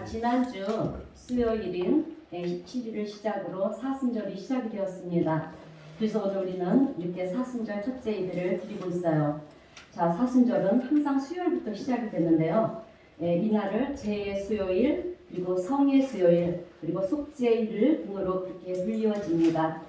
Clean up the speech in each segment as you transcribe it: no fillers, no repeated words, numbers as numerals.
지난주 수요일인 17일을 시작으로 사순절이 시작이 되었습니다. 그래서 오늘 우리는 이렇게 사순절 첫째 예배를 드리고 있어요. 자, 사순절은 항상 수요일부터 시작이 되는데요. 이날을 제의 수요일, 그리고 성의 수요일, 그리고 속죄일 등으로 그렇게 불리워집니다.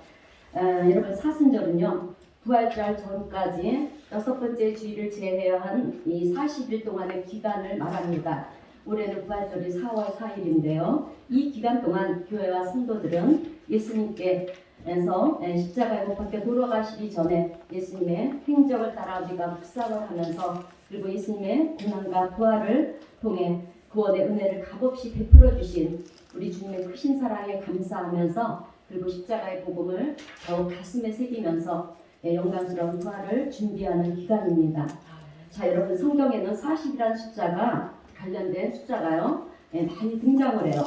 여러분, 사순절은요, 부활절 전까지 6번째 주일을 제외해야 한 이 40일 동안의 기간을 말합니다. 올해는 부활절이 4월 4일인데요. 이 기간 동안 교회와 성도들은 예수님께서 십자가에 못 박혀 돌아가시기 전에 예수님의 행적을 따라 우리가 묵상을 하면서, 그리고 예수님의 고난과 부활을 통해 구원의 은혜를 값없이 베풀어 주신 우리 주님의 크신 사랑에 감사하면서, 그리고 십자가의 복음을 더욱 가슴에 새기면서 영광스러운 부활을 준비하는 기간입니다. 자, 여러분, 성경에는 40이라는 숫자가 관련된 숫자가요, 많이 등장을 해요.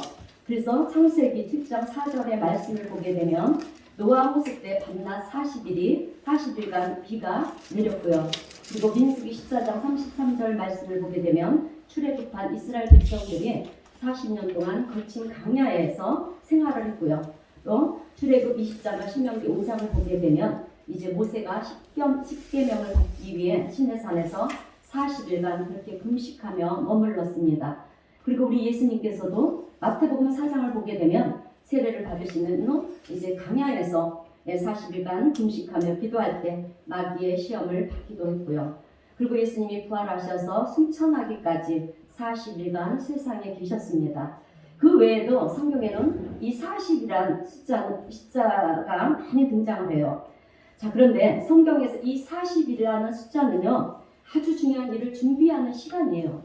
그래서 창세기 7장 4절의 말씀을 보게 되면 노아 호세 때 밤낮 40일간 비가 내렸고요. 그리고 민수기 14장 33절 말씀을 보게 되면 출애굽한 이스라엘 백성들이 40년 동안 거친 광야에서 생활을 했고요. 또 출애굽 20장과 신명기 5장을 보게 되면 이제 모세가 십계명을 받기 위해 시내산에서 40일간 그렇게 금식하며 머물렀습니다. 그리고 우리 예수님께서도 마태복음 4장을 보게 되면 세례를 받으시는 후 이제 광야에서 40일간 금식하며 기도할 때 마귀의 시험을 받기도 했고요. 그리고 예수님이 부활하셔서 승천하기까지 40일간 세상에 계셨습니다. 그 외에도 성경에는 이 40이란 숫자가 많이 등장을 해요. 자, 그런데 성경에서 이 40이라는 숫자는요, 아주 중요한 일을 준비하는 시간이에요.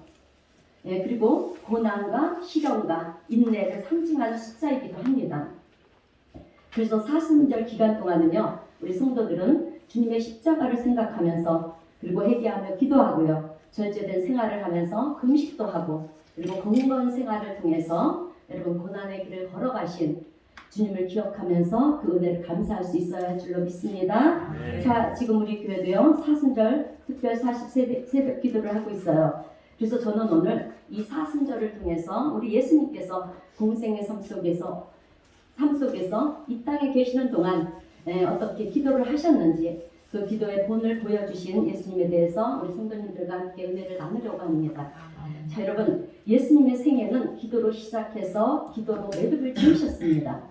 그리고 고난과 시련과 인내를 상징하는 숫자이기도 합니다. 그래서 사순절 기간 동안은요, 우리 성도들은 주님의 십자가를 생각하면서, 그리고 회개하며 기도하고요, 절제된 생활을 하면서 금식도 하고, 그리고 건강 생활을 통해서 여러분 고난의 길을 걸어가신 주님을 기억하면서 그 은혜를 감사할 수 있어야 할 줄로 믿습니다. 네. 자, 지금 우리 교회도요, 사순절 특별 40 새벽 기도를 하고 있어요. 그래서 저는 오늘 이 사순절을 통해서 우리 예수님께서 공생의 삶 속에서 이 땅에 계시는 동안 어떻게 기도를 하셨는지, 그 기도의 본을 보여주신 예수님에 대해서 우리 성도님들과 함께 은혜를 나누려고 합니다. 자, 여러분, 예수님의 생애는 기도로 시작해서 기도로 매듭을 지으셨습니다.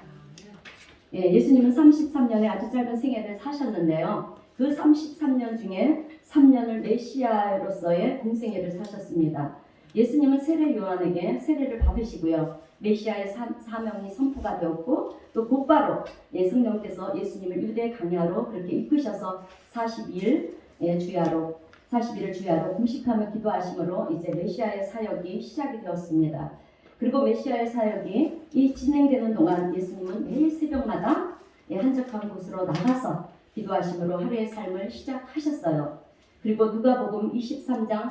예수님은 33년의 아주 짧은 생애를 사셨는데요. 그 33년 중에 3년을 메시아로서의 공생애를 사셨습니다. 예수님은 세례 요한에게 세례를 받으시고요, 메시아의 사명이 선포가 되었고, 또 곧바로 성령께서 예수님을 유대 광야로 그렇게 이끄셔서 40일을 주야로 금식하며 기도하심으로 이제 메시아의 사역이 시작이 되었습니다. 그리고 메시아의 사역이 이 진행되는 동안 예수님은 매일 새벽마다 한적한 곳으로 나가서 기도하심으로 하루의 삶을 시작하셨어요. 그리고 누가복음 22장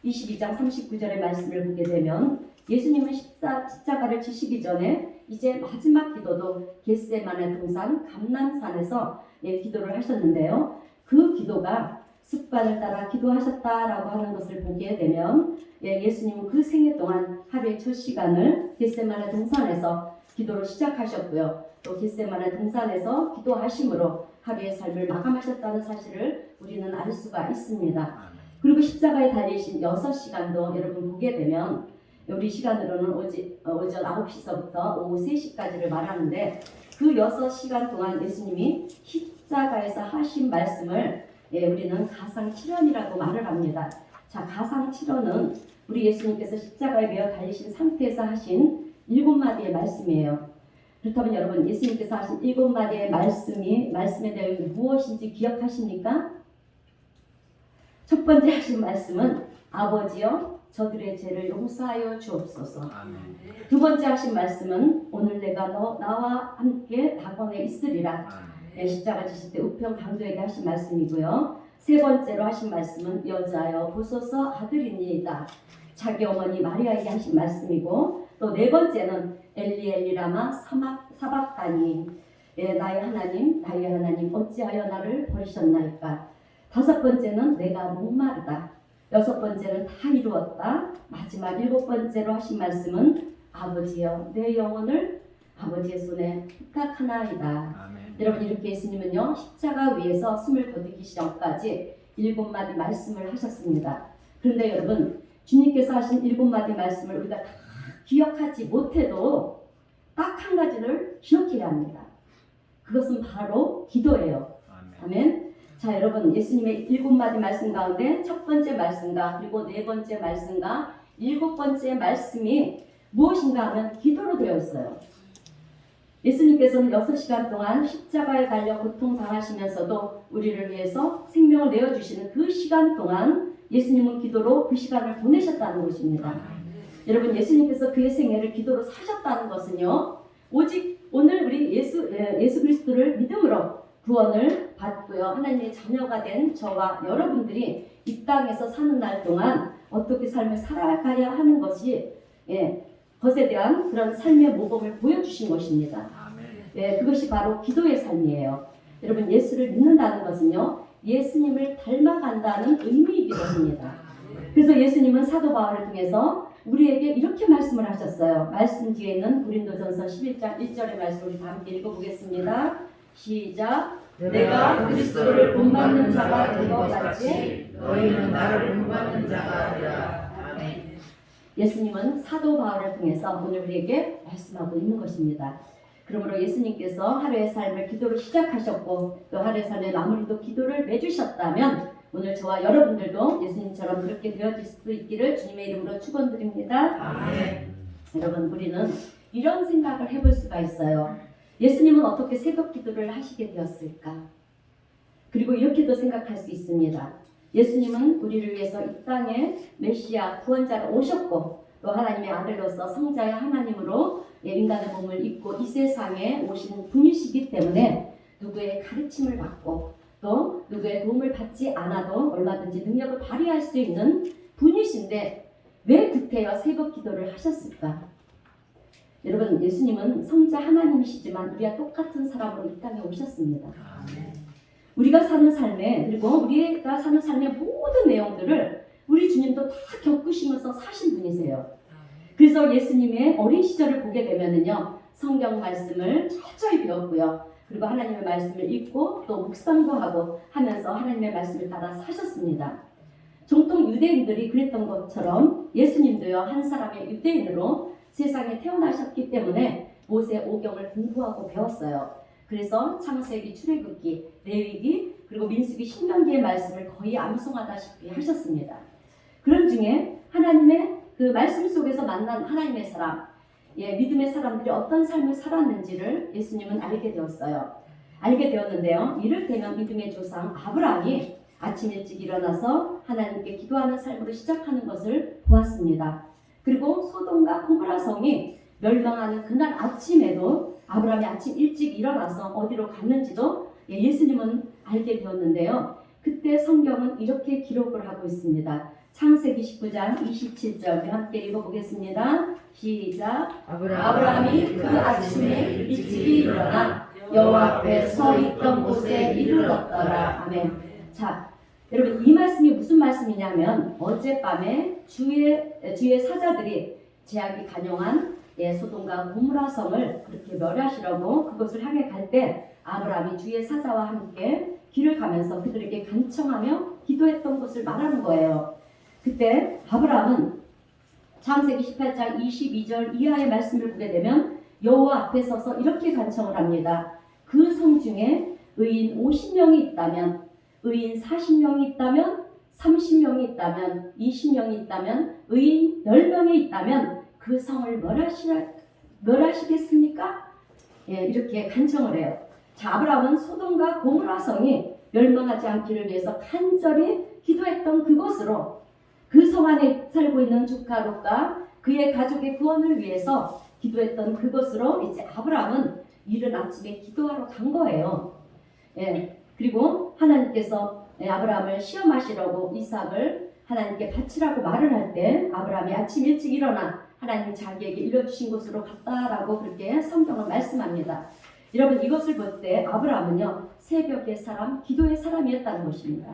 39절의 말씀을 보게 되면 예수님은 십자가를 지시기 전에 이제 마지막 기도도 겟세마네 동산 감람산에서 기도를 하셨는데요. 그 기도가 습관을 따라 기도하셨다라고 하는 것을 보게 되면 예수님은 그 생애 동안 하루의 첫 시간을 겟세마네 동산에서 기도를 시작하셨고요. 또 겟세마네 동산에서 기도하심으로 하루의 삶을 마감하셨다는 사실을 우리는 알 수가 있습니다. 그리고 십자가에 달리신 6시간도 여러분 보게 되면 우리 시간으로는 오전 9시서부터 오후 3시까지를 말하는데, 그 6시간 동안 예수님이 십자가에서 하신 말씀을 우리는 가상칠언이라고 말을 합니다. 자, 가상칠언은 우리 예수님께서 십자가에 매어 달리신 상태에서 하신 7마디의 말씀이에요. 그렇다면 여러분, 예수님께서 하신 7마디의 말씀의 내용이 무엇인지 기억하십니까? 첫 번째 하신 말씀은 아버지여 저들의 죄를 용서하여 주옵소서. 아멘. 두 번째 하신 말씀은 오늘 내가 나와 함께 낙원에 있으리라. 십자가 지실 때 우편 강도에게 하신 말씀이고요. 세 번째로 하신 말씀은 여자여 보소서 아들이니이다. 자기 어머니 마리아에게 하신 말씀이고, 또 네 번째는 엘리 라마 사박다니, 나의 하나님 어찌하여 나를 버리셨나이까. 다섯 번째는 내가 목마르다. 여섯 번째는 다 이루었다. 마지막 일곱 번째로 하신 말씀은 아버지여 내 영혼을 아버지의 손에 부탁하나이다. 아멘. 여러분 이렇게 예수님은요 십자가 위에서 숨을 거두기 전까지 일곱 마디 말씀을 하셨습니다. 그런데 여러분 주님께서 하신 일곱 마디 말씀을 우리가 다 기억하지 못해도 딱 한 가지를 기억해야 합니다. 그것은 바로 기도예요. 아멘. 아멘. 자 여러분 예수님의 일곱 마디 말씀 가운데 첫 번째 말씀과 그리고 네 번째 말씀과 일곱 번째 말씀이 무엇인가 하면 기도로 되어 있어요. 예수님께서는 6시간 동안 십자가에 달려 고통당하시면서도 우리를 위해서 생명을 내어주시는 그 시간 동안 예수님은 기도로 그 시간을 보내셨다는 것입니다. 여러분 예수님께서 그의 생애를 기도로 사셨다는 것은요 오직 오늘 우리 예수 그리스도를 믿음으로 구원을 받고요 하나님의 자녀가 된 저와 여러분들이 이 땅에서 사는 날 동안 어떻게 삶을 살아가야 하는 것이 것에 대한 그런 삶의 모범을 보여주신 것입니다. 아멘. 그것이 바로 기도의 삶이에요. 여러분 예수를 믿는다는 것은요 예수님을 닮아간다는 의미이기도 합니다. 그래서 예수님은 사도 바울을 통해서 우리에게 이렇게 말씀을 하셨어요. 말씀 뒤에 있는 고린도전서 11장 1절의 말씀 우리 다 함께 읽어보겠습니다. 시작. 내가 그리스도를 본받는 자가 된 것 같이 너희는 나를 본받는 자가 되라. 아멘. 예수님은 사도 바울을 통해서 오늘 우리에게 말씀하고 있는 것입니다. 그러므로 예수님께서 하루의 삶을 기도로 시작하셨고 또 하루의 삶의 마무리도 기도를 맺으셨다면 오늘 저와 여러분들도 예수님처럼 그렇게 되어질 수 있기를 주님의 이름으로 축원드립니다. 아멘. 여러분 우리는 이런 생각을 해볼 수가 있어요. 예수님은 어떻게 새벽 기도를 하시게 되었을까? 그리고 이렇게도 생각할 수 있습니다. 예수님은 우리를 위해서 이 땅에 메시아 구원자로 오셨고 또 하나님의 아들로서 성자의 하나님으로 인간의 몸을 입고 이 세상에 오신 분이시기 때문에 누구의 가르침을 받고 또 누구의 도움을 받지 않아도 얼마든지 능력을 발휘할 수 있는 분이신데 왜 그때야 새벽 기도를 하셨을까? 여러분 예수님은 성자 하나님이시지만 우리와 똑같은 사람으로 이 땅에 오셨습니다. 우리가 사는 삶에 그리고 우리가 사는 삶의 모든 내용들을 우리 주님도 다 겪으시면서 사신 분이세요. 그래서 예수님의 어린 시절을 보게 되면은요 성경 말씀을 철저히 배웠고요. 그리고 하나님의 말씀을 읽고 또 묵상도 하고 하면서 하나님의 말씀을 따라 사셨습니다. 정통 유대인들이 그랬던 것처럼 예수님도요 한 사람의 유대인으로 세상에 태어나셨기 때문에 모세 오경을 공부하고 배웠어요. 그래서 창세기, 출애굽기, 레위기 그리고 민수기, 신명기의 말씀을 거의 암송하다시피 하셨습니다. 그런 중에 하나님의 그 말씀 속에서 만난 하나님의 사람 믿음의 사람들이 어떤 삶을 살았는지를 예수님은 알게 되었어요. 알게 되었는데요. 이를테면 믿음의 조상 아브라함이 아침 일찍 일어나서 하나님께 기도하는 삶으로 시작하는 것을 보았습니다. 그리고 소돔과 고모라 성이 멸망하는 그날 아침에도 아브라함이 아침 일찍 일어나서 어디로 갔는지도 예수님은 알게 되었는데요. 그때 성경은 이렇게 기록을 하고 있습니다. 창세기 19장 27절 함께 읽어보겠습니다. 시작. 아브라함이 그 아침에 일찍이 일어나 여호와 앞에 서 있던 곳에 이르렀더라. 아멘. 자, 여러분 이 말씀이 무슨 말씀이냐면 어젯밤에 주의 사자들이 제약이 간용한 소돔과 고모라 성을 그렇게 멸하시려고 그것을 향해 갈 때 아브라함이 주의 사자와 함께 길을 가면서 그들에게 간청하며 기도했던 것을 말하는 거예요. 그때 아브라함은 창세기 18장 22절 이하의 말씀을 보게 되면 여호와 앞에 서서 이렇게 간청을 합니다. 그 성 중에 의인 50명이 있다면, 의인 40명이 있다면, 30명이 있다면, 20명이 있다면, 의인 10명이 있다면 그 성을 멸하시겠습니까? 이렇게 간청을 해요. 자, 아브라함은 소돔과 고모라 성이 멸망하지 않기를 위해서 간절히 기도했던 그곳으로 그 성 안에 살고 있는 조카 롯과 그의 가족의 구원을 위해서 기도했던 그곳으로 이제 아브라함은 이른 아침에 기도하러 간 거예요. 그리고 하나님께서 아브라함을 시험하시려고 이삭을 하나님께 바치라고 말을 할 때 아브라함이 아침 일찍 일어나 하나님이 자기에게 일러주신 곳으로 갔다라고 그렇게 성경은 말씀합니다. 여러분 이것을 볼 때 아브라함은요 새벽의 사람, 기도의 사람이었다는 것입니다.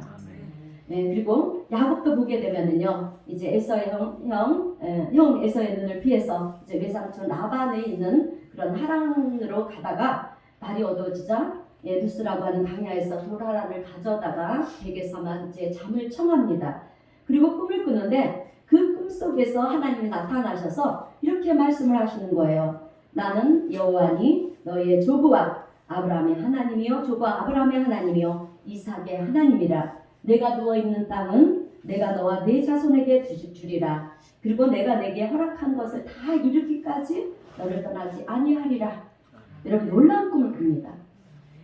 그리고 야곱도 보게 되면은요, 이제 에서의 형 에서의 눈을 피해서 이제 외삼촌 라반에 있는 그런 하란으로 가다가 날이 어두워지자 누스라고 하는 강야에서 돌 하나를 가져다가 댁에서만 이제 잠을 청합니다. 그리고 꿈을 꾸는데 그 꿈 속에서 하나님이 나타나셔서 이렇게 말씀을 하시는 거예요. 나는 여호와니 너희의 조부와 아브라함의 하나님이요 조부와 아브라함의 하나님이요 이삭의 하나님이라. 내가 누워있는 땅은 내가 너와 네 자손에게 주리라. 그리고 내가 내게 허락한 것을 다 이루기까지 너를 떠나지 아니하리라. 여러분 놀라운 꿈을 꿉니다.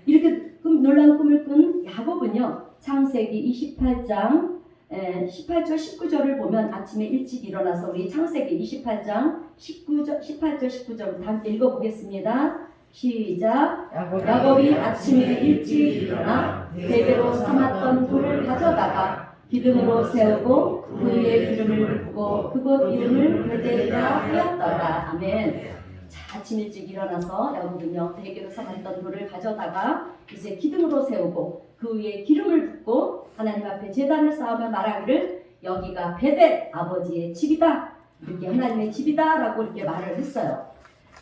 이렇게 놀라운 꿈을 꾼 야곱은요, 창세기 28장 18절 19절을 보면 아침에 일찍 일어나서 우리 창세기 28장 18절 19절부터 함께 읽어보겠습니다. 시작. 야곱이 아침에 일찍 일어나 대대로 삼았던 돌을 가져다가 기둥으로 세우고 그 위에 기름을 붓고 그곳 이름을 베델이라 하였더라. 아멘. 자, 아침 일찍 일어나서 야곱은요 대대로 삼았던 돌을 가져다가 이제 기둥으로 세우고 그 위에 기름을 붓고 하나님 앞에 제단을 쌓으며 말하기를 여기가 베델 아버지의 집이다. 이렇게 하나님의 집이다 라고 이렇게 말을 했어요.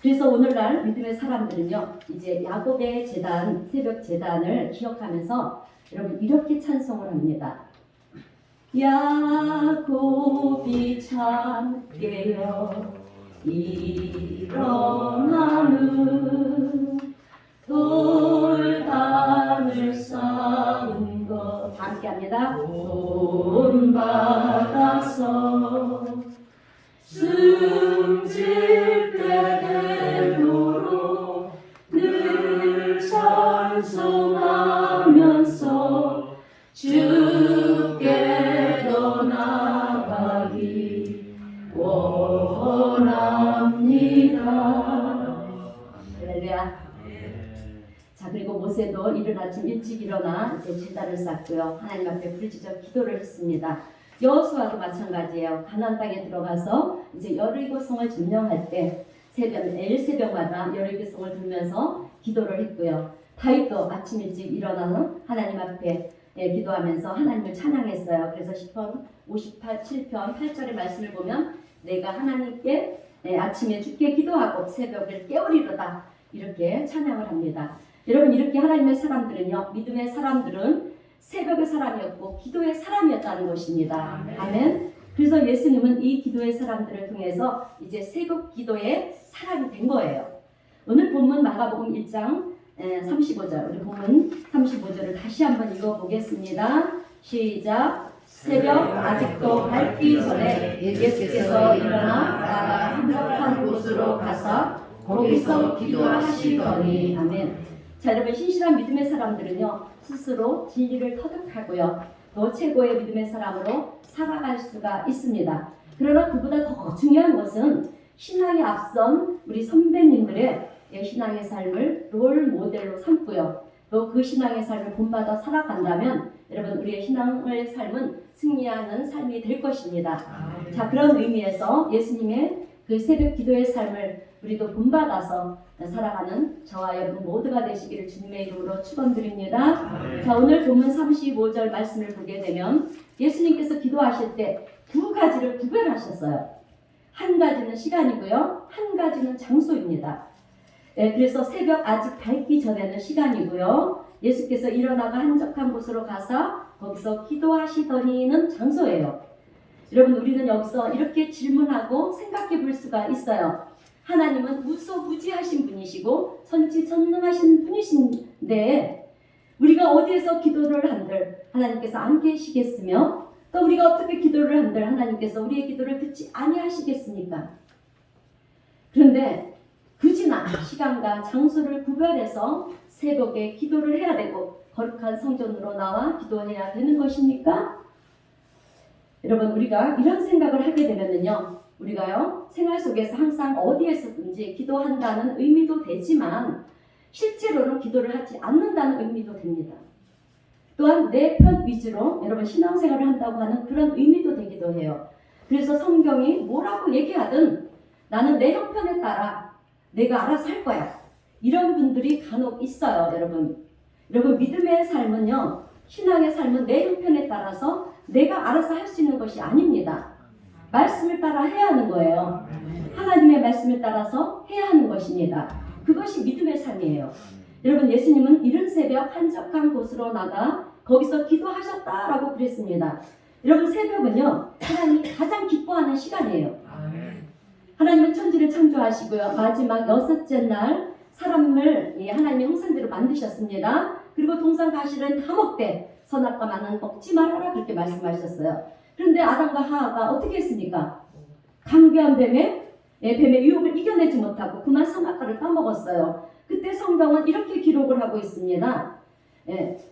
그래서 오늘날 믿음의 사람들은요 이제 야곱의 제단, 새벽 제단을 기억하면서 여러분 이렇게 찬송을 합니다. 야곱이 참 깨어 일어나는 돌단을 쌓은 것 함께 합니다. 본받아서 숨질 때 되도록 늘 찬송하면서 주께로 나가기 원합니다. 할렐루야. 자, 그리고 모세도 이른 아침 일찍 일어나 이제 제단을 쌓고요. 하나님 앞에 부르짖어 기도를 했습니다. 여호수아도 마찬가지예요. 가나안 땅에 들어가서 이제 여리고 성을 점령할 때 새벽마다 여리고 성을 들면서 기도를 했고요. 다윗도 아침 일찍 일어나서 하나님 앞에 기도하면서 하나님을 찬양했어요. 그래서 시편 57편 8절의 말씀을 보면 내가 하나님께 아침에 주께 기도하고 새벽을 깨우리로다 이렇게 찬양을 합니다. 여러분 이렇게 하나님의 사람들은요 믿음의 사람들은 새벽의 사람이었고 기도의 사람이었다는 것입니다. 아멘. 그래서 예수님은 이 기도의 사람들을 통해서 이제 새벽 기도의 사람이 된 거예요. 오늘 본문 마가복음 1장 35절 우리 본문 35절을 다시 한번 읽어보겠습니다. 시작. 새벽 아직도 밝기 전에 예수께서 일어나 나가 한적한 곳으로 가서 거기서 기도하시더니 아멘. 자, 여러분 신실한 믿음의 사람들은요 스스로 진리를 터득하고요 또 최고의 믿음의 사람으로 살아갈 수가 있습니다. 그러나 그보다 더 중요한 것은 신앙에 앞선 우리 선배님들의 신앙의 삶을 롤 모델로 삼고요 또 그 신앙의 삶을 본받아 살아간다면 여러분 우리의 신앙의 삶은 승리하는 삶이 될 것입니다. 자, 그런 의미에서 예수님의 그 새벽 기도의 삶을 우리도 본받아서 살아가는 저와 여러분 모두가 되시기를 주님의 이름으로 축원드립니다. 자, 오늘 본문 35절 말씀을 보게 되면 예수님께서 기도하실 때 두 가지를 구별하셨어요. 한 가지는 시간이고요. 한 가지는 장소입니다. 그래서 새벽 아직 밝기 전에는 시간이고요. 예수께서 일어나가 한적한 곳으로 가서 거기서 기도하시더니는 장소예요. 여러분 우리는 여기서 이렇게 질문하고 생각해 볼 수가 있어요. 하나님은 무소부지하신 분이시고 전지전능하신 분이신데 우리가 어디에서 기도를 한들 하나님께서 안 계시겠으며 또 우리가 어떻게 기도를 한들 하나님께서 우리의 기도를 듣지 아니하시겠습니까? 그런데 굳이나 시간과 장소를 구별해서 새벽에 기도를 해야 되고 거룩한 성전으로 나와 기도해야 되는 것입니까? 여러분 우리가 이런 생각을 하게 되면은요 우리가요 생활 속에서 항상 어디에서든지 기도한다는 의미도 되지만 실제로는 기도를 하지 않는다는 의미도 됩니다. 또한 내 편 위주로 여러분 신앙생활을 한다고 하는 그런 의미도 되기도 해요. 그래서 성경이 뭐라고 얘기하든 나는 내 형편에 따라 내가 알아서 할 거야. 이런 분들이 간혹 있어요. 여러분 믿음의 삶은요 신앙의 삶은 내 형편에 따라서 내가 알아서 할 수 있는 것이 아닙니다. 말씀을 따라 해야 하는 거예요. 하나님의 말씀을 따라서 해야 하는 것입니다. 그것이 믿음의 삶이에요. 여러분, 예수님은 이른 새벽 한적한 곳으로 나가 거기서 기도하셨다라고 그랬습니다. 여러분, 새벽은요, 하나님이 가장 기뻐하는 시간이에요. 하나님은 천지를 창조하시고요, 마지막 여섯째 날 사람을 하나님의 형상대로 만드셨습니다. 그리고 동산 가시는 다 먹되 선악과 만은 먹지 말아라, 그렇게 말씀하셨어요. 그런데 아담과 하와가 어떻게 했습니까? 강교한 뱀의 유혹을 이겨내지 못하고 그만 선악과를 따먹었어요. 그때 성경은 이렇게 기록을 하고 있습니다.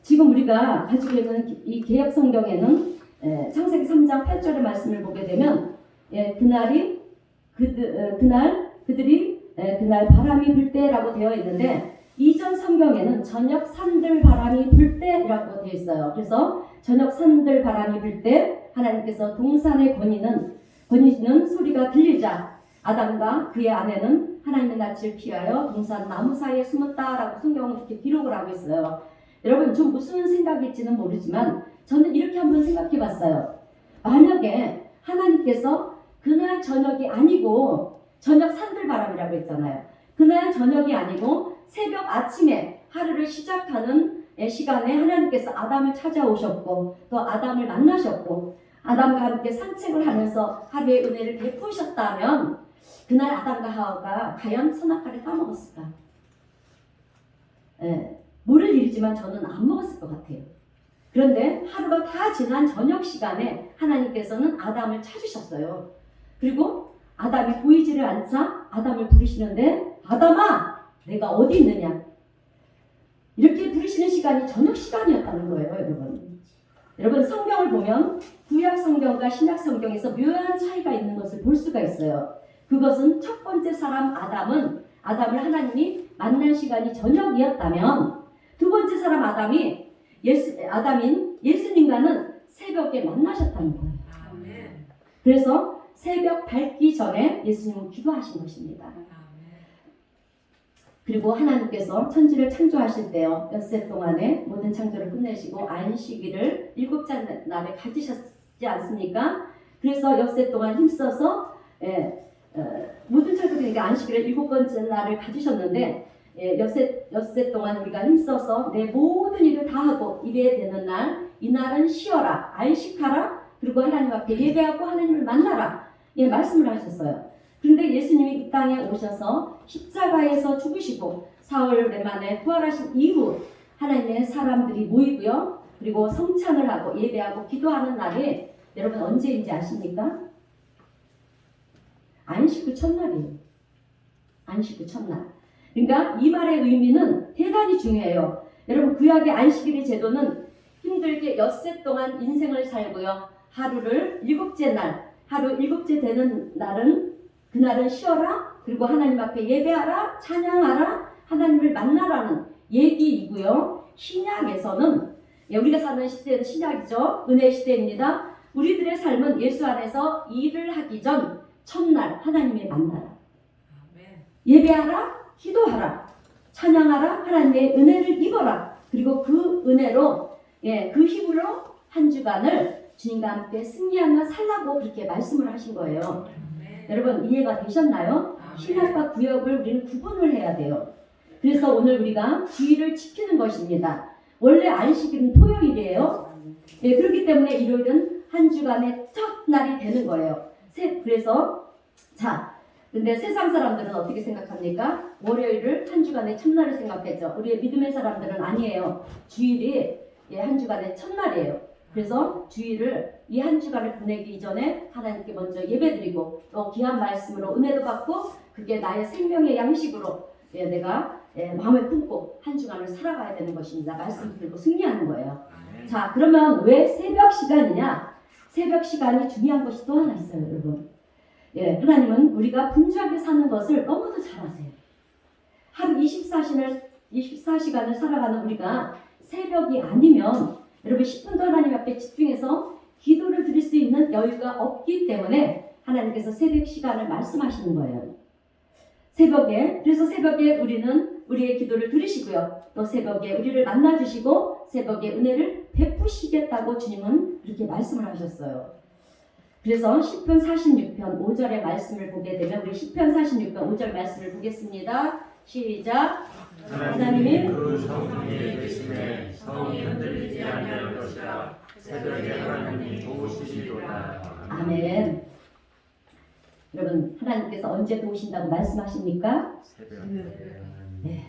지금 우리가 가지고 있는 이 개역 성경에는 창세기 3장 8절의 말씀을 보게 되면 그날 바람이 불 때라고 되어 있는데, 이전 성경에는 저녁 산들 바람이 불 때라고 되어 있어요. 그래서 저녁 산들 바람이 불 때 하나님께서 동산의 거니는 소리가 들리자 아담과 그의 아내는 하나님의 낯을 피하여 동산 나무 사이에 숨었다라고 성경은 그렇게 기록을 하고 있어요. 여러분, 좀 무슨 생각일지는 모르지만 저는 이렇게 한번 생각해 봤어요. 만약에 하나님께서 그날 저녁이 아니고, 저녁 산들바람이라고 했잖아요. 그날 저녁이 아니고 새벽 아침에 하루를 시작하는 시간에 하나님께서 아담을 찾아오셨고 또 아담을 만나셨고 아담과 함께 산책을 하면서 하루의 은혜를 베푸셨다면 그날 아담과 하와가 과연 선악과를 따먹었을까? 모를 일이지만 저는 안 먹었을 것 같아요. 그런데 하루가 다 지난 저녁 시간에 하나님께서는 아담을 찾으셨어요. 그리고 아담이 보이지를 않자 아담을 부르시는데, 아담아, 내가 어디 있느냐? 이렇게 부르시는 시간이 저녁 시간이었다는 거예요, 여러분. 여러분, 성경을 보면 구약 성경과 신약 성경에서 묘한 차이가 있는 것을 볼 수가 있어요. 그것은 첫 번째 사람 아담을 하나님이 만난 시간이 저녁이었다면, 두 번째 사람 아담인 예수님과는 새벽에 만나셨다는 거예요. 그래서 새벽 밝기 전에 예수님은 기도하신 것입니다. 그리고 하나님께서 천지를 창조하실 때요, 엿새 동안에 모든 창조를 끝내시고 안식일을 일곱째 날에 가지셨지 않습니까? 그래서 엿새 동안 힘써서 모든 창조되니까 안식일을 일곱 번째 날을 가지셨는데, 엿새 동안 우리가 힘써서 내 모든 일을 다 하고 이래야 되는 날, 이날은 쉬어라, 안식하라, 그리고 하나님 앞에 예배하고 하나님을 만나라, 말씀을 하셨어요. 그런데 예수님이 이 땅에 오셔서 십자가에서 죽으시고 사흘 만에 부활하신 이후 하나님의 사람들이 모이고요, 그리고 성찬을 하고 예배하고 기도하는 날이 여러분 언제인지 아십니까? 안식 후 첫날이에요. 안식 후 첫날. 그러니까 이 말의 의미는 대단히 중요해요. 여러분, 구약의 안식일의 제도는 힘들게 엿새 동안 인생을 살고요, 하루를 하루 일곱째 되는 날은 그날은 쉬어라, 그리고 하나님 앞에 예배하라, 찬양하라, 하나님을 만나라는 얘기이고요. 신약에서는 우리가 사는 시대는 신약이죠. 은혜 시대입니다. 우리들의 삶은 예수 안에서 일을 하기 전 첫날 하나님을 만나라, 예배하라, 기도하라, 찬양하라, 하나님의 은혜를 입어라, 그리고 그 은혜로 그 힘으로 한 주간을 주님과 함께 승리하며 살라고 그렇게 말씀을 하신 거예요. 여러분, 이해가 되셨나요? 신약과 구약을 우리는 구분을 해야 돼요. 그래서 오늘 우리가 주일을 지키는 것입니다. 원래 안식일은 토요일이에요. 그렇기 때문에 일요일은 한 주간의 첫 날이 되는 거예요. 그래서 근데 세상 사람들은 어떻게 생각합니까? 월요일을 한 주간의 첫날을 생각했죠. 우리의 믿음의 사람들은 아니에요. 주일이 한 주간의 첫날이에요. 그래서 주일을 이 한 주간을 보내기 이전에 하나님께 먼저 예배드리고 또 귀한 말씀으로 은혜도 받고 그게 나의 생명의 양식으로 내가 마음을 품고 한 주간을 살아가야 되는 것입니다. 말씀 들고 승리하는 거예요. 자, 그러면 왜 새벽 시간이냐? 새벽 시간이 중요한 것이 또 하나 있어요, 여러분. 하나님은 우리가 분주하게 사는 것을 너무도 잘 아세요. 하루 24시간을 살아가는 우리가 새벽이 아니면 여러분 10분도 하나님 앞에 집중해서 기도를 드릴 수 있는 여유가 없기 때문에 하나님께서 새벽 시간을 말씀하시는 거예요. 그래서 새벽에 우리는 우리의 기도를 들으시고요, 또 새벽에 우리를 만나주시고 새벽에 은혜를 베푸시겠다고 주님은 그렇게 말씀을 하셨어요. 그래서 시편 46편 5절의 말씀을 보게 되면 우리 시편 46편 5절 말씀을 보겠습니다. 시작. 하나님이 그 성 위에 계심에 성이 흔들리지 아니할 것이라. 새벽에 하나님이 도우시리로다. 아멘. 여러분, 하나님께서 언제 도우신다고 말씀하십니까? 네.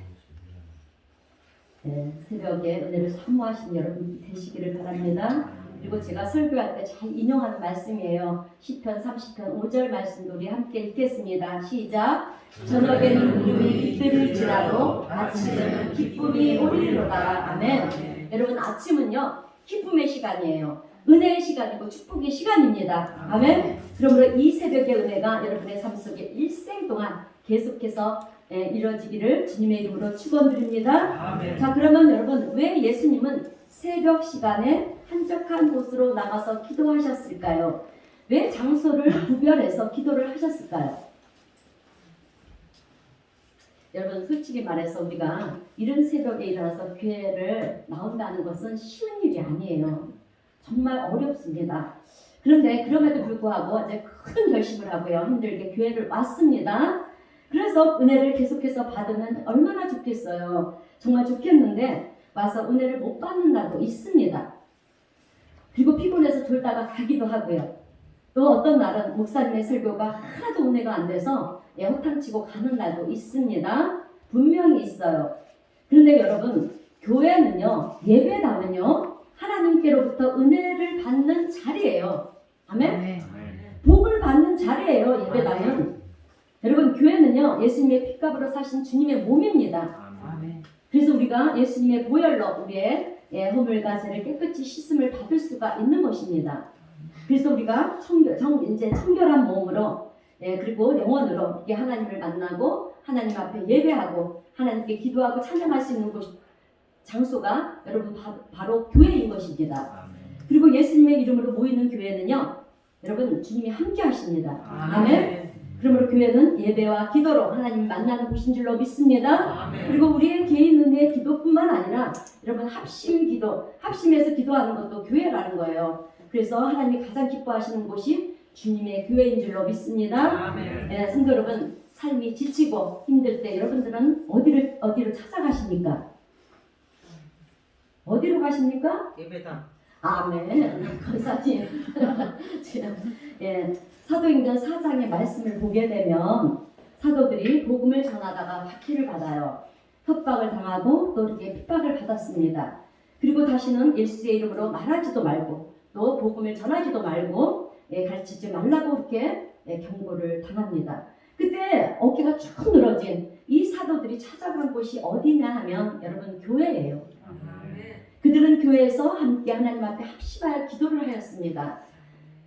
네, 새벽에 은혜를 사모하시는 여러분 되시기를 바랍니다. 그리고 제가 설교할 때 잘 인용하는 말씀이에요. 시편 30편 5절 말씀도 우리 함께 읽겠습니다. 시작. 저녁에는 울음이 깃들일지라도 아침에는 기쁨이 오리리로다. 아멘. 여러분, 아침은요 기쁨의 시간이에요. 은혜의 시간이고 축복의 시간입니다. 아멘. 그러므로 이 새벽의 은혜가 여러분의 삶 속에 일생 동안 계속해서 이루어지기를 주님의 이름으로 축원드립니다. 아멘. 자, 그러면 여러분, 왜 예수님은 새벽 시간에 한적한 곳으로 나가서 기도하셨을까요? 왜 장소를 구별해서 기도를 하셨을까요? 여러분, 솔직히 말해서 우리가 이른 새벽에 일어나서 교회를 나온다는 것은 쉬운 일이 아니에요. 정말 어렵습니다. 그런데 그럼에도 불구하고 이제 큰 결심을 하고요, 힘들게 교회를 왔습니다. 그래서 은혜를 계속해서 받으면 얼마나 좋겠어요. 정말 좋겠는데 와서 은혜를 못 받는 날도 있습니다. 그리고 피곤해서 졸다가 가기도 하고요. 또 어떤 날은 목사님의 설교가 하나도 은혜가 안 돼서 허탕치고 가는 날도 있습니다. 분명히 있어요. 그런데 여러분, 교회는요, 예배당은요, 하나님께로부터 은혜를 받는 자리예요. 아멘? 복을 받는 자리예요, 예배당은. 여러분, 교회는요, 예수님의 핏값으로 사신 주님의 몸입니다. 그래서 우리가 예수님의 보혈로 우리의 허물과 죄를 깨끗이 씻음을 받을 수가 있는 것입니다. 그래서 우리가 청결한 몸으로 그리고 영혼으로 이렇게 하나님을 만나고 하나님 앞에 예배하고 하나님께 기도하고 찬양할 수 있는 장소가 여러분 바로 교회인 것입니다. 그리고 예수님의 이름으로 모이는 교회는요, 여러분 주님이 함께 하십니다. 아멘. 그러므로 교회는 예배와 기도로 하나님을 만나는 곳인 줄로 믿습니다. 아멘. 그리고 우리의 개인 은혜의 기도뿐만 아니라 여러분 합심 기도, 합심해서 기도하는 것도 교회라는 거예요. 그래서 하나님이 가장 기뻐하시는 곳이 주님의 교회인 줄로 믿습니다. 성도 여러분, 삶이 지치고 힘들 때 여러분들은 어디로 찾아가십니까? 어디로 가십니까? 예배당. 아멘. 권사님. 사도행전 4장의 말씀을 보게 되면 사도들이 복음을 전하다가 박해를 받아요. 협박을 당하고 또 이렇게 핍박을 받았습니다. 그리고 다시는 예수의 이름으로 말하지도 말고 또 복음을 전하지도 말고 가르치지 말라고 이렇게 경고를 당합니다. 그때 어깨가 쭉 늘어진 이 사도들이 찾아간 곳이 어디냐 하면 여러분 교회예요. 그들은 교회에서 함께 하나님 앞에 합심하여 기도를 하였습니다.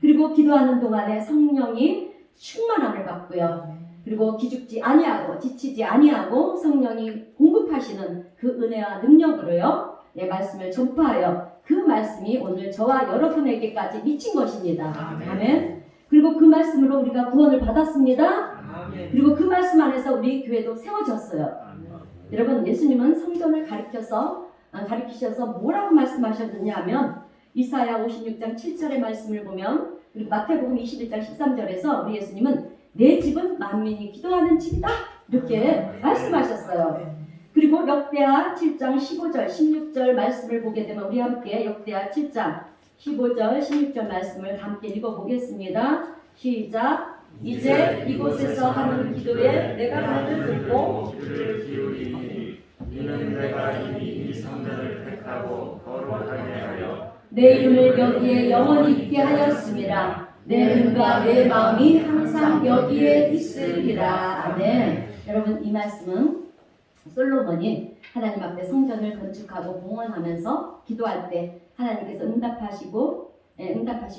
그리고 기도하는 동안에 성령이 충만함을 받고요. 그리고 기죽지 아니하고 지치지 아니하고 성령이 공급하시는 그 은혜와 능력으로요, 말씀을 전파하여 그 말씀이 오늘 저와 여러분에게까지 미친 것입니다. 아멘. 그리고 그 말씀으로 우리가 구원을 받았습니다. 그리고 그 말씀 안에서 우리 교회도 세워졌어요. 여러분, 예수님은 성전을 가리키셔서 뭐라고 말씀하셨느냐 하면 이사야 56장 7절의 말씀을 보면, 그리고 마태복음 21장 13절에서 우리 예수님은 내 집은 만민이 기도하는 집이다 이렇게 말씀하셨어요. 그리고 역대하 7장 15절 16절 말씀을 보게 되면 우리 함께 역대하 7장 15절 16절 말씀을 함께 읽어보겠습니다. 시작. 이제 이곳에서 하는 기도에 내가 하늘 듣고 귀를 기울이니 이는 내가 이미 이 성전을 택하고 거룩하게 하여 내 이름을 여기에 영원히 있게 하였습니다. 내 눈과 내 마음이 항상 여기에 있으리라. 아멘. 여러분, 이 말씀은 솔로몬이 하나님 앞에 성전을 건축하고 봉헌하면서 기도할 때 하나님께서 응답하시고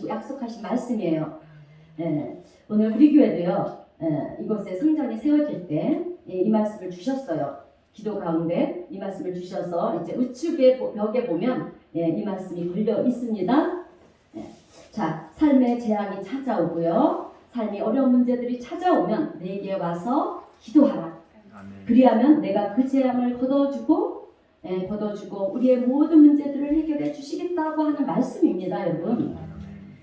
약속하신 말씀이에요. 오늘 우리 교회도요, 이곳에 성전이 세워질 때 이 말씀을 주셨어요. 기도 가운데 이 말씀을 주셔서 이제 우측의 벽에 보면 이 말씀이 걸려 있습니다. 자, 삶의 재앙이 찾아오고요, 삶이 어려운 문제들이 찾아오면 내게 와서 기도하라. 그리하면 내가 그 재앙을 걷어주고 걷어주고 우리의 모든 문제들을 해결해 주시겠다고 하는 말씀입니다, 여러분.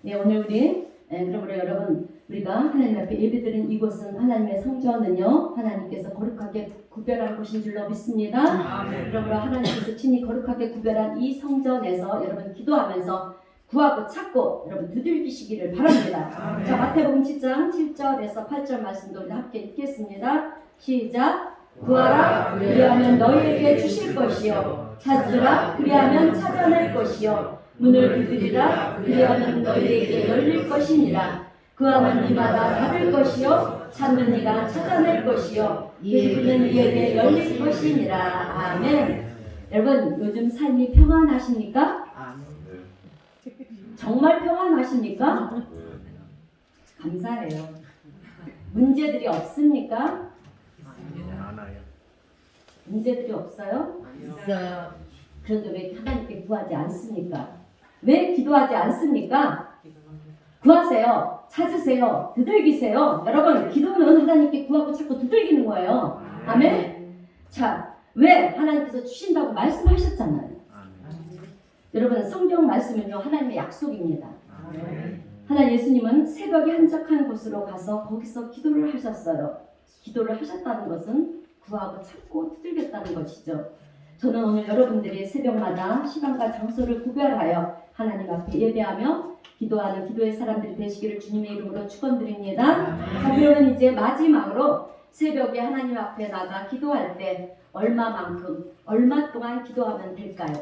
오늘 그러므로 여러분 우리가 하나님 앞에 예배드린 이곳은 하나님의 성전은요 하나님께서 거룩하게 구별한 곳인 줄로 믿습니다. 그러므로 하나님께서 친히 거룩하게 구별한 이 성전에서 여러분 기도하면서 구하고 찾고 여러분 두들기시기를 바랍니다. 자, 마태복음 7장 7절에서 8절 말씀도 우리 함께 읽겠습니다. 시작. 구하라 그리하면 너희에게 주실 것이요 찾으라 그리하면 찾아낼 것이요 문을 두드리라 그리하면 너희에게 열릴 것이니라. 구하는 이마다 받을 것이요 찾는 이가 찾아낼 것이요 부르는 이에게 열릴 것이니라. 아멘. 여러분 요즘 삶이 평안하십니까? 정말 평안하십니까? 감사해요. 문제들이 없습니까? 문제들이 없어요? 있어요. 그런데 왜 하나님께 구하지 않습니까? 왜 기도하지 않습니까? 구하세요. 찾으세요. 두들기세요. 여러분 기도는 하나님께 구하고 찾고 두들기는 거예요. 아멘? 자, 왜 하나님께서 주신다고 말씀하셨잖아요. 여러분 성경 말씀은요 하나님의 약속입니다. 하나님 예수님은 새벽에 한적한 곳으로 가서 거기서 기도를 하셨어요. 기도를 하셨다는 것은 구하고 찾고 두들겼다는 것이죠. 저는 오늘 여러분들이 새벽마다 시간과 장소를 구별하여 하나님 앞에 예배하며 기도하는 기도의 사람들이 되시기를 주님의 이름으로 축원드립니다. 자, 그러면 이제 마지막으로 새벽에 하나님 앞에 나가 기도할 때 얼마 동안 기도하면 될까요?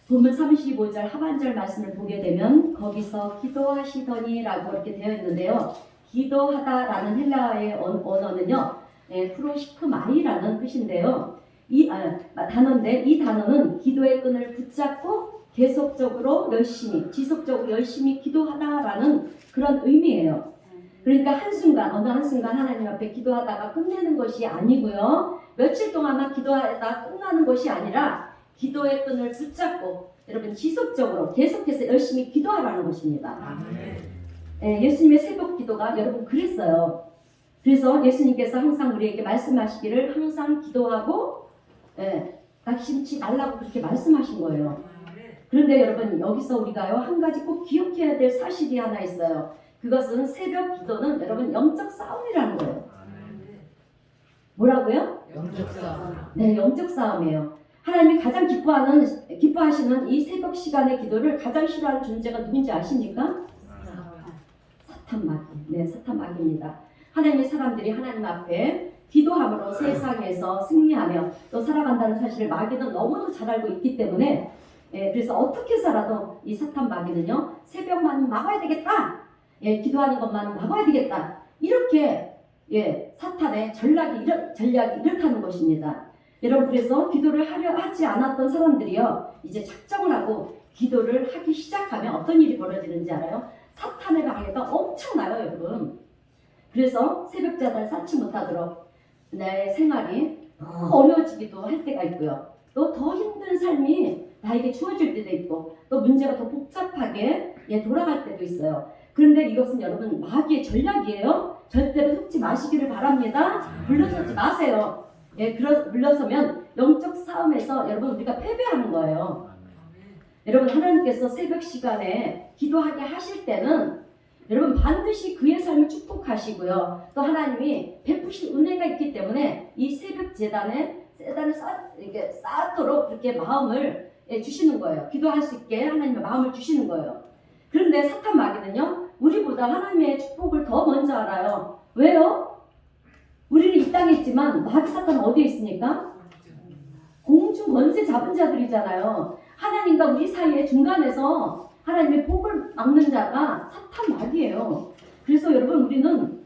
본문 35절 하반절 말씀을 보게 되면 거기서 기도하시더니 라고 이렇게 되어 있는데요. 기도하다라는 헬라어의 언어는요 프로시크마이라는 뜻인데요. 이 단어는 기도의 끈을 붙잡고 계속적으로 지속적으로 열심히 기도하다라는 그런 의미예요. 그러니까 어느 한순간 하나님 앞에 기도하다가 끝내는 것이 아니고요. 며칠 동안만 기도하다가 끝나는 것이 아니라 기도의 끈을 붙잡고 여러분 지속적으로 계속해서 열심히 기도하라는 것입니다. 예수님의 새벽 기도가 여러분 그랬어요. 그래서 예수님께서 항상 우리에게 말씀하시기를 항상 기도하고 낙심치 말라고 그렇게 말씀하신 거예요. 그런데 여러분 여기서 우리가요 한 가지 꼭 기억해야 될 사실이 하나 있어요. 그것은 새벽 기도는 여러분 영적 싸움이라는 거예요. 뭐라고요? 영적 싸움. 네, 영적 싸움이에요. 하나님이 가장 기뻐하시는 이 새벽 시간의 기도를 가장 싫어하는 존재가 누군지 아십니까? 사탄마귀. 네, 사탄마귀입니다. 하나님의 사람들이 하나님 앞에 기도함으로 세상에서 승리하며 또 살아간다는 사실을 마귀는 너무도 잘 알고 있기 때문에 그래서 어떻게 살아도 이 사탄마귀는요 새벽만 막아야 되겠다. 기도하는 것만 막아야 되겠다. 이렇게 사탄의 전략이 이렇다는 것입니다. 여러분 그래서 기도를 하지 않았던 사람들이요 이제 작정을 하고 기도를 하기 시작하면 어떤 일이 벌어지는지 알아요? 사탄의 방해가 엄청나요, 여러분. 그래서 새벽자들 쌓지 못하도록 내 생활이 더 어려워지기도 할 때가 있고요. 또 더 힘든 삶이 나에게 주어질 때도 있고 또 문제가 더 복잡하게 돌아갈 때도 있어요. 그런데 이것은 여러분 마귀의 전략이에요. 절대로 속지 마시기를 바랍니다. 물러서지 마세요. 물러서면 영적 싸움에서 여러분 우리가 패배하는 거예요. 여러분 하나님께서 새벽 시간에 기도하게 하실 때는 여러분 반드시 그의 삶을 축복하시고요. 또 하나님이 베푸신 은혜가 있기 때문에 이 새벽 재단을 쌓도록 그렇게 마음을 주시는 거예요. 기도할 수 있게 하나님의 마음을 주시는 거예요. 그런데 사탄 마귀는요 우리보다 하나님의 축복을 더 먼저 알아요. 왜요? 우리는 이 땅에 있지만 마귀 사탄은 어디에 있습니까? 공중 권세 잡은 자들이잖아요. 하나님과 우리 사이의 중간에서 하나님의 복을 막는 자가 사탄 마귀예요. 그래서 여러분 우리는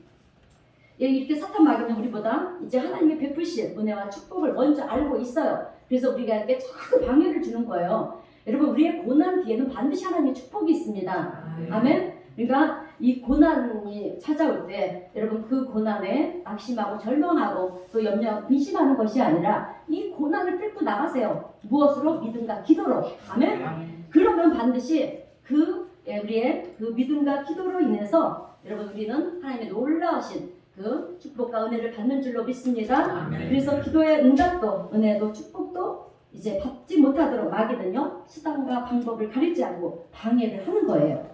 이렇게 사탄 마귀는 우리보다 이제 하나님의 베푸실 은혜와 축복을 먼저 알고 있어요. 그래서 우리가 이렇게 자꾸 방해를 주는 거예요. 여러분 우리의 고난 뒤에는 반드시 하나님의 축복이 있습니다. 아멘. 그러니까 이 고난이 찾아올 때 여러분 그 고난에 낙심하고 절망하고 또 염려하고 근심하는 것이 아니라 이 고난을 뚫고 나가세요. 무엇으로? 믿음과 기도로. 아멘. 그러면 반드시 우리의 그 믿음과 기도로 인해서 여러분 우리는 하나님의 놀라우신 그 축복과 은혜를 받는 줄로 믿습니다. 아멘. 그래서 기도의 응답도 은혜도 축복도 이제 받지 못하도록 마귀는요 수단과 방법을 가리지 않고 방해를 하는 거예요.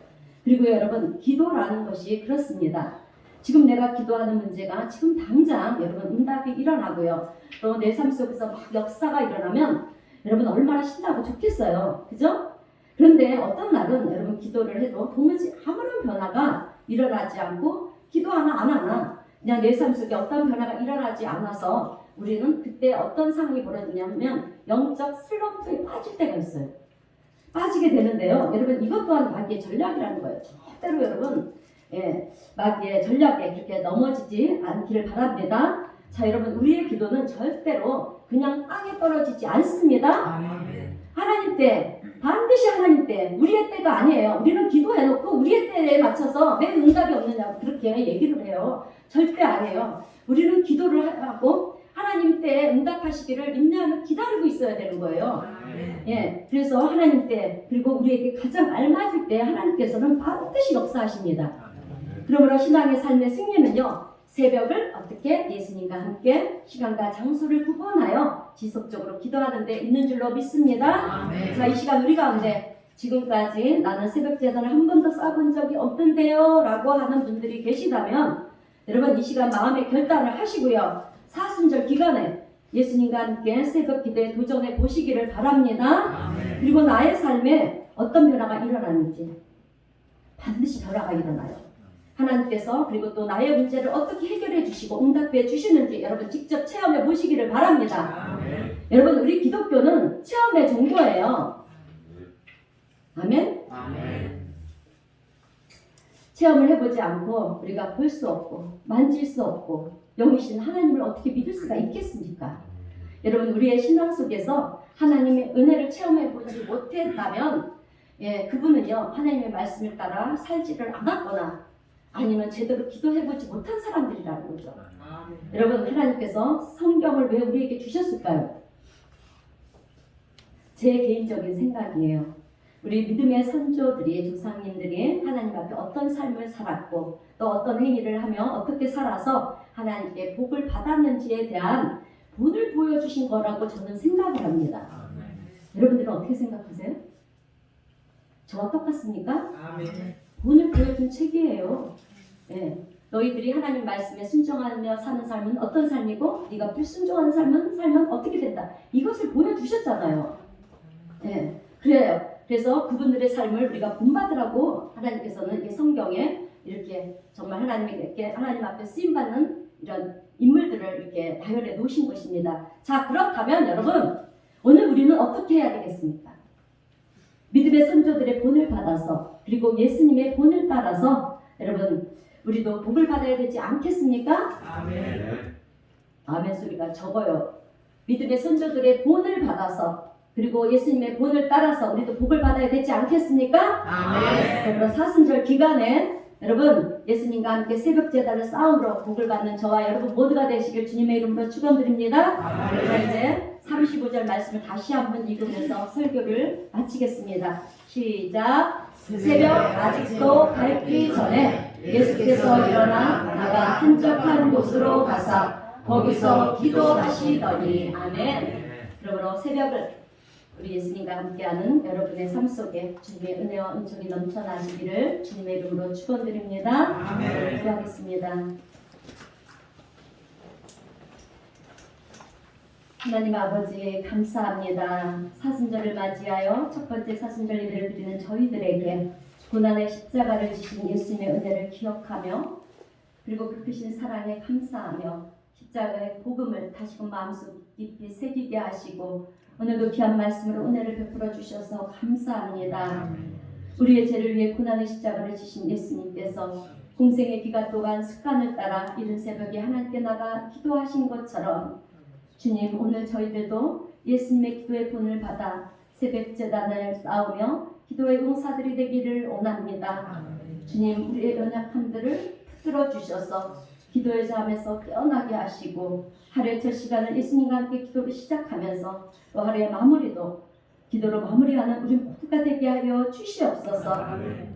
그리고 여러분 기도라는 것이 그렇습니다. 지금 내가 기도하는 문제가 지금 당장 여러분 응답이 일어나고요. 또 내 삶 속에서 막 역사가 일어나면 여러분 얼마나 신나고 좋겠어요. 그죠? 그런데 어떤 날은 여러분 기도를 해도 도무지 아무런 변화가 일어나지 않고 기도하나 안 하나 그냥 내 삶 속에 어떤 변화가 일어나지 않아서 우리는 그때 어떤 상황이 벌어지냐면 영적 슬럼프에 빠질 때가 있어요. 빠지게 되는데요. 여러분 이것 또한 마귀의 전략이라는 거예요. 절대로 여러분 마귀의 전략에 그렇게 넘어지지 않기를 바랍니다. 자 여러분 우리의 기도는 절대로 그냥 땅에 떨어지지 않습니다. 아멘. 하나님 때 반드시 하나님 때 우리의 때가 아니에요. 우리는 기도해놓고 우리의 때에 맞춰서 왜 응답이 없느냐고 그렇게 얘기를 해요. 절대 아니에요. 우리는 기도를 하고 하나님 때에 응답하시기를 인내하며 기다리고 있어야 되는 거예요. 아멘. 그래서 하나님 때 그리고 우리에게 가장 알맞을 때 하나님께서는 반드시 역사하십니다. 그러므로 신앙의 삶의 승리는요. 새벽을 어떻게 예수님과 함께 시간과 장소를 구분하여 지속적으로 기도하는 데 있는 줄로 믿습니다. 아멘. 자, 이 시간 우리 가운데 지금까지 나는 새벽 제단을 한 번도 써본 적이 없던데요 라고 하는 분들이 계시다면 여러분 이 시간 마음의 결단을 하시고요. 사순절 기간에 예수님과 함께 새벽 기도에 도전해 보시기를 바랍니다. 아멘. 그리고 나의 삶에 어떤 변화가 일어나는지 반드시 변화가 일어나요. 하나님께서 그리고 또 나의 문제를 어떻게 해결해 주시고 응답해 주시는지 여러분 직접 체험해 보시기를 바랍니다. 아멘. 여러분 우리 기독교는 체험의 종교예요. 아멘? 아멘. 체험을 해보지 않고 우리가 볼 수 없고 만질 수 없고 영이신 하나님을 어떻게 믿을 수가 있겠습니까? 여러분 우리의 신앙 속에서 하나님의 은혜를 체험해 보지 못했다면 그분은요 하나님의 말씀을 따라 살지를 않았거나 아니면 제대로 기도해보지 못한 사람들이라는 거죠. 아멘. 여러분 하나님께서 성경을 왜 우리에게 주셨을까요? 제 개인적인 생각이에요. 우리 믿음의 선조들이 조상님들이 하나님 앞에 어떤 삶을 살았고 또 어떤 행위를 하며 어떻게 살아서 하나님께 복을 받았는지에 대한 본을 보여주신 거라고 저는 생각을 합니다. 아멘. 여러분들은 어떻게 생각하세요? 저와 똑같습니까? 아멘. 본을 보여준 책이에요. 너희들이 하나님 말씀에 순종하며 사는 삶은 어떤 삶이고 네가 불순종하는 삶은 어떻게 된다. 이것을 보여주셨잖아요. 그래요. 그래서 그분들의 삶을 우리가 본받으라고 하나님께서는 이 성경에 이렇게 정말 하나님 앞에 쓰임받는 이런 인물들을 이렇게 다혈해 놓으신 것입니다. 자 그렇다면 여러분 오늘 우리는 어떻게 해야 되겠습니까? 믿음의 선조들의 본을 받아서 그리고 예수님의 본을 따라서 여러분 우리도 복을 받아야 되지 않겠습니까? 아멘. 아멘 소리가 적어요. 믿음의 선조들의 본을 받아서 그리고 예수님의 본을 따라서 우리도 복을 받아야 되지 않겠습니까? 아멘. 그러므로 사순절 기간에 여러분 예수님과 함께 새벽 제단을 싸움으로 복을 받는 저와 여러분 모두가 되시길 주님의 이름으로 축원드립니다. 그래서 이제 35절 말씀을 다시 한번 읽으면서 설교를 마치겠습니다. 시작. 새벽 아직도 밝기 전에 예수께서 일어나 나가 한적한 곳으로 가사 거기서 기도하시더니 아멘. 그러므로 새벽을 우리 예수님과 함께하는 여러분의 삶 속에 주님의 은혜와 은총이 넘쳐나시기를 주님의 이름으로 축원드립니다. 아멘. 기도하겠습니다. 하나님 아버지 감사합니다. 사순절을 맞이하여 첫 번째 사순절 예배를 드리는 저희들에게 고난의 십자가를 지신 예수님의 은혜를 기억하며 그리고 그 크신 사랑에 감사하며 십자가의 복음을 다시금 마음속 깊이 새기게 하시고 오늘도 귀한 말씀으로 은혜를 베풀어 주셔서 감사합니다. 우리의 죄를 위해 고난의 십자가를 지신 예수님께서 공생의 기간 동안 습관을 따라 이른 새벽에 하나님께 나가 기도하신 것처럼 주님 오늘 저희들도 예수님의 기도의 본을 받아 새벽 제단을 쌓으며 기도의 용사들이 되기를 원합니다. 주님 우리의 연약함들을 붙들어 주셔서 기도의 잠에서 깨어나게 하시고 하루의 첫 시간을 예수님과 함께 기도를 시작하면서 또 하루의 마무리도 기도로 마무리하는 우리 모두가 되게 하여 주시옵소서.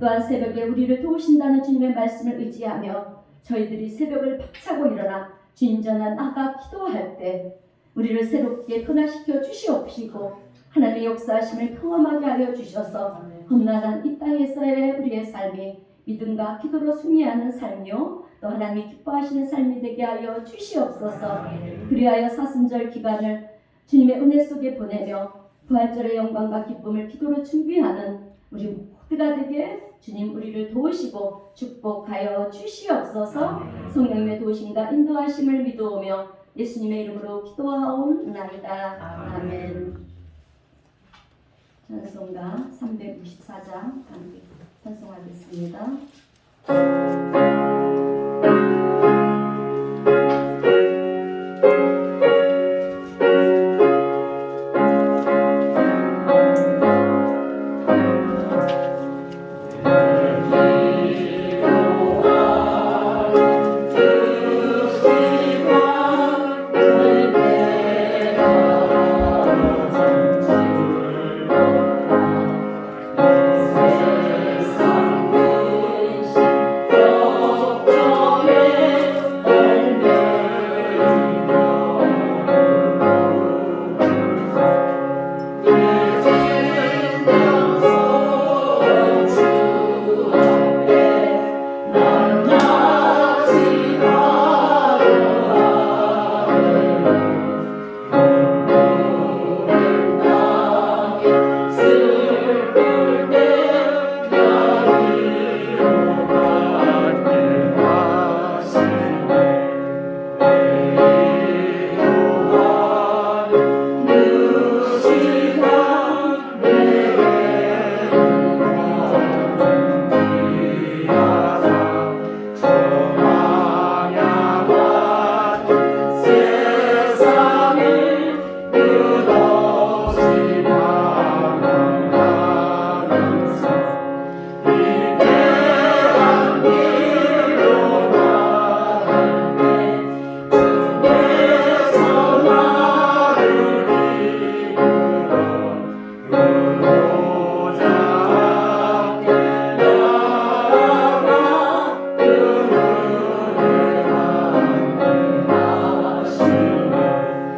또한 새벽에 우리를 도우신다는 주님의 말씀을 의지하며 저희들이 새벽을 박차고 일어나 주님 전에 나가 기도할 때 우리를 새롭게 변화시켜 주시옵시고 하나님의 역사하심을 경험하게 하여 주셔서 험난한 이 땅에서의 우리의 삶이 믿음과 기도로 승리하는 삶이요 또 하나님이 기뻐하시는 삶이 되게 하여 주시옵소서. 그리하여 사순절 기간을 주님의 은혜 속에 보내며 부활절의 영광과 기쁨을 기도로 준비하는 우리 모두가 되게 주님 우리를 도우시고 축복하여 주시옵소서. 성령님의 도우심과 인도하심을 믿어오며 예수님의 이름으로 기도하옵나이다. 아멘. 찬송가 364장 함께 찬송하겠습니다.